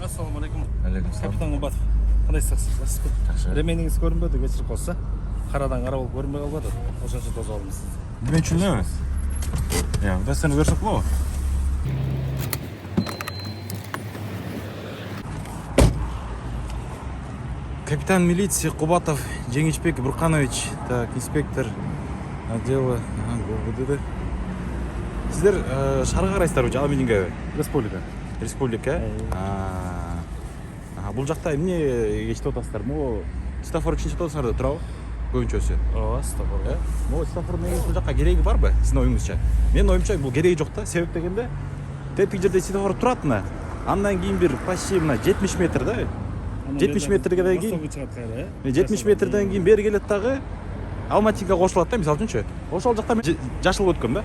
Assalamualaikum. Алейкумсалам. Капитан Кубатов. Кандайсыз? Жакшы. Ремениңиз көрүнбөдү, кечирип коюңуз. Карадан кара болуп көрүнбөй калбады. Ошон үчүн тосуп алдым сизди. Мен үчүн эле. Я, дастан көрсөк болобу? Капитан милиции Кубатов Жеңишбек Бурканович, так, инспектор отдела ГУВД. Сиздер шаарга карайсыздарбы, жана менинге? Республика. Бул жакта эмне кечип атасыздар? Могу светофор үчүн чыгып атасыздар да турабы? Көбүнчөсү. Ооба, стопор. Могу светофордун негизи бул жакка кереги барбы? Сиздин оюңузча? Менин оюмча бул кереги жок да. Себеп дегенде тетик жерде светофор турат мына. Андан кийин бир почти мына 70 метр да. 70 метрге кийин 70 метрден кийин бери келет дагы Алматинга кошулат да, мисалы үчүнчү. Ошол жакта мен жашыл өткөм да.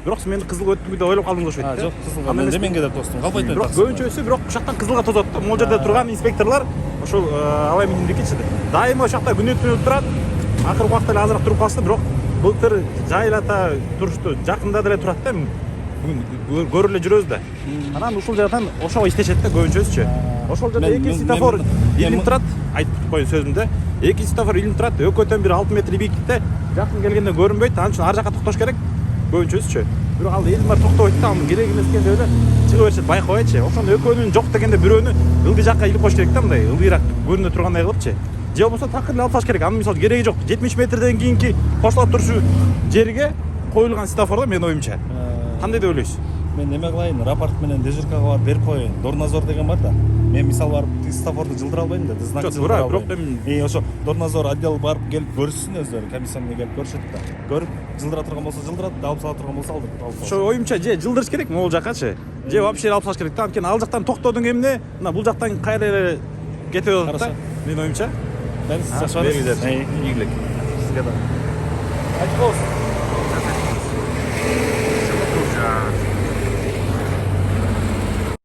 Бирок мен кызыл өттүм деп ойлоп калдым окшойт да. Жок, кызылга мен деменге деп тостум. Калбайт мен. Бирок көбүнчөсү бирок ушактан кызылга тозот да. Могул жерде турган инспекторлор ошол алай миндикичи дайыма ошакта күнү-түнү турат. Акыркы убакта эле азыраак туруп калышты, бирок былтыр жайлата турушту, жакында деле турат да. Көрүп эле жүрөбүз да. Анан ушул жактан ошого иштешет да көбүнчөсүчү. Ошол жерде эки светофор илинип турат. Айтып коюн сөзүмдө. Эки светофор илинип турат. Экөөтөн бир 6 метр бийиктикте. Жакын келгенде көрүнбөйт. Анын үчүн ар жакка токтош керек. Көбүнчөсүчү. Бирок ал элдин баары токтобойт да, анын керек эмес экенин эле чыгып беришет, байкабайчы. Ошондо экөөнүн жок дегенде бирөөнү ылдый жакка илип коюш керек да, мындай ылдыйраак көрүнө тургандай кылыпчы. Же болбосо такыр эле алып таш керек. Анын мисалы кереги жок. 70 метрден кийинки кошулуп турушу жерге коюлган светофор да менин оюмча. Кандай деп ойлойсуз? Мен неме кылайын, рапорт менен дежуркага барып берип коеюн. Дорназор деген бар да. Мен мисалы барып светофорду жылдыра албайм да, знак жылдыра албайм. Бирок эми ошо Дорназор отдел барып келип көрүшсүн өздөрү, комиссионный келип көрүшөт да. Көрүп, жылдыра турган болсо жылдырат, алып сала турган болсо алып. Ошо оюмча же жылдырыш керек могул жаккачы, же вообще алып салыш керек да. Анткени ал жактан токтоодун эмне, мына бул жактан кайра эле кетип атат да. Менин оюмча. Жакшы. Ийгилик. Сизге да. Айтып коесуз.